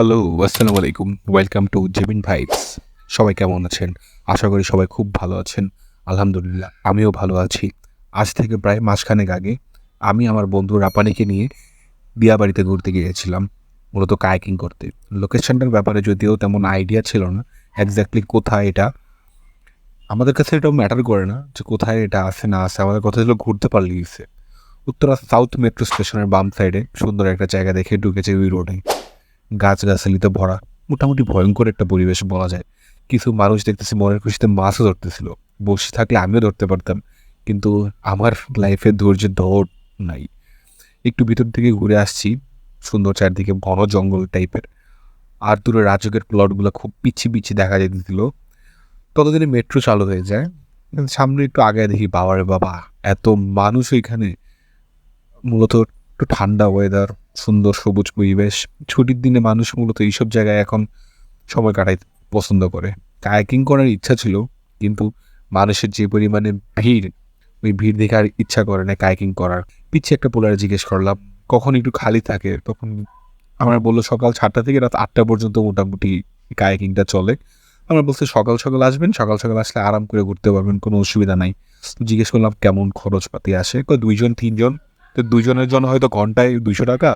Hello, আসসালামু আলাইকুম। Welcome to Jemin Vibes. সবাই কেমন আছেন? আশা করি সবাই খুব ভালো আছেন। আলহামদুলিল্লাহ, আমিও ভালো আছি। আজ থেকে প্রায় মাসখানেক আগে আমি আমার বন্ধু রাপানিকে নিয়ে দিয়াবাড়িতে ঘুরতে গিয়েছিলাম, মূলত কায়াকিং করতে। লোকেশনটার ব্যাপারে যদিও তেমন আইডিয়া ছিল না, এক্স্যাক্টলি কোথায় এটা। আমাদের কাছে এটাও ম্যাটার করে না যে কোথায় এটা আছে না আছে, আমাদের কথা ছিল ঘুরতে পারলেই হইছে। উত্তরা সাউথ মেট্রো স্টেশনের বাম সাইডে সুন্দর একটা জায়গা দেখে ঢুকেছে ওই রোডে। গাছগাছালিতে ভরা, মোটামুটি ভয়ঙ্কর একটা পরিবেশ বলা যায়। কিছু মানুষ দেখতেছি মনের খুশিতে মাছও ধরতেছিল। বসে থাকলে আমিও ধরতে পারতাম, কিন্তু আমার লাইফে ধৈর্যের ধর নাই। একটু ভিতর থেকে ঘুরে আসছি, সুন্দর চারদিকে ঘন জঙ্গল টাইপের, আর দূরে রাজকের প্লটগুলো খুব পিচ্ছি পিচ্ছি দেখা যেতেছিল। ততদিনে মেট্রো চালু হয়ে যায়। কিন্তু সামনে একটু আগে দেখি, বাবারে বাবা, এত মানুষ ওইখানে। মূলত একটু ঠান্ডা ওয়েদার, সুন্দর সবুজ পরিবেশ। ছুটির দিনে মানুষ মূলত এইসব জায়গায় এখন সময় কাটাইতে পছন্দ করে। কায়াকিং করার ইচ্ছা ছিল, কিন্তু মানুষের যে পরিমাণে ভিড়, ওই ভিড় দেখে আর ইচ্ছা করে না কায়াকিং করার। পিছিয়ে একটা পোলারে জিজ্ঞেস করলাম কখন একটু খালি থাকে, তখন আমরা বললো সকাল 7টা থেকে রাত 8টা পর্যন্ত মোটামুটি কায়াকিংটা চলে। আমরা বলছি সকাল সকাল আসবেন, সকাল সকাল আসলে আরাম করে ঘুরতে পারবেন, কোনো অসুবিধা নাই। তো জিজ্ঞেস করলাম কেমন খরচপাতি আসে, দুইজন তিনজন। তো দুইজনের জন্য হয়তো ঘন্টায় 200 টাকা,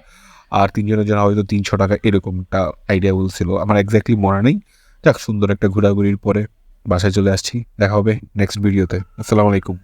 আর তিনজনের জন্য হয়তো 300 টাকা, এরকমটা আইডিয়া বলছিল। আমার এক্স্যাক্টলি মনে নেই। যাক, সুন্দর একটা ঘোরাঘুরির পরে বাসায় চলে আসছি। দেখা হবে নেক্সট ভিডিওতে। আসসালামু আলাইকুম।